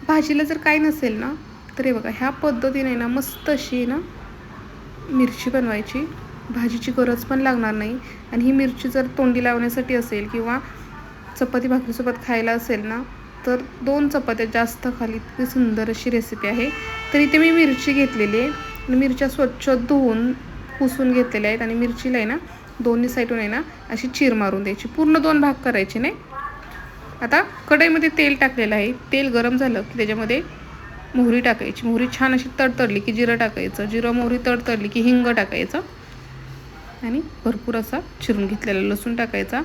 भाजीला जर काही नसेल ना तर हे बघा ह्या पद्धतीने ना मस्त अशी ना मिरची बनवायची, भाजीची गरज पण लागणार नाही. आणि ही मिरची जर तोंडी लावण्यासाठी असेल किंवा चपाती भाकरीसोबत खायला असेल ना तर 2 चपात्या जास्त खाली, इतकी सुंदर अशी रेसिपी आहे. तर इथे मी मिरची घेतलेली आहे आणि मिरच्या स्वच्छ धुवून पुसून घेतलेल्या आहेत आणि मिरचीला आहे ना दोन्ही साईडून आहे ना अशी चीर मारून द्यायची, पूर्ण 2 भाग करायचे नाही. आता कढईमध्ये तेल टाकलेलं आहे, तेल गरम झालं की त्याच्यामध्ये मोहरी टाकायची, मोहरी छान अशी तडतडली की जिरं टाकायचं, जिरं मोहरी तडतडली की हिंग टाकायचं आणि भरपूर असा चिरून घेतलेला लसूण टाकायचा.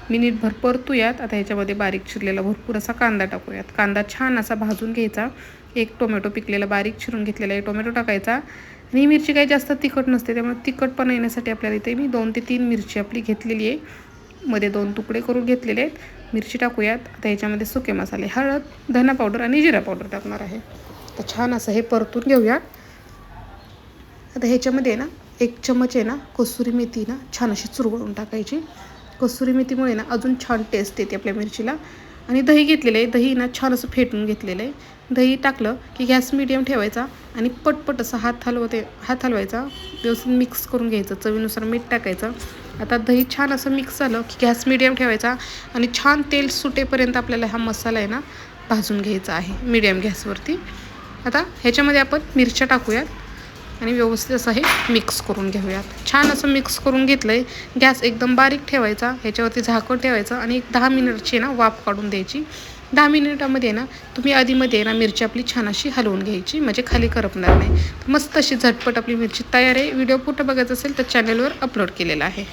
मिनिटभर परतूयात. आता ह्याच्यामध्ये बारीक चिरलेला भरपूर असा कांदा टाकूयात, कांदा छान असा भाजून घ्यायचा. एक टोमॅटो पिकलेला बारीक चिरून घेतलेला आहे टोमॅटो टाकायचा. आणि ही मिरची काही जास्त तिखट नसते त्यामुळे तिखटपणा येण्यासाठी आपल्याला इथे मी 2 ते 3 मिरची आपली घेतलेली आहे, मध्ये 2 तुकडे करून घेतलेले आहेत. मिरची टाकूयात. आता ह्याच्यामध्ये सुके मसाले, हळद, धना पावडर आणि जिरा पावडर टाकणार आहे. तर छान असं हे परतून घेऊया. आता ह्याच्यामध्ये ना 1 चमच आहे ना कसुरी मेथी ना छान अशी चुरगळून टाकायची. कसुरी मेथीमुळे ना अजून छान टेस्ट येते आपल्या मिरचीला. आणि दही घेतलेलं आहे, दही ना छान असं फेटून घेतलेलं आहे. दही टाकलं की गॅस मीडियम ठेवायचा आणि पटपट असं हात हलवायचा, व्यवस्थित मिक्स करून घ्यायचं, चवीनुसार मीठ टाकायचं. आता दही छान असं मिक्स झालं की गॅस मीडियम ठेवायचा आणि छान तेल सुटेपर्यंत आपल्याला हा मसाला आहे ना भाजून घ्यायचा आहे मीडियम गॅसवरती. आता ह्याच्यामध्ये आपण मिरच्या टाकूयात आणि व्यवस्थित असं हे मिक्स करून घेऊयात. छान असं मिक्स करून घेतलं आहे. गॅस एकदम बारीक ठेवायचा, ह्याच्यावरती झाकण ठेवायचं आणि 10 मिनिटची ना वाफ काढून द्यायची. 10 मिनिटामध्ये ना तुम्ही आधीमध्ये ना मिरची आपली छान अशी हलवून घ्यायची, म्हणजे खाली करपणार नाही. मस्त अशी झटपट आपली मिरची तयार आहे. व्हिडिओ पूर्ण बघायचा असेल तर चॅनलवर अपलोड केलेला आहे.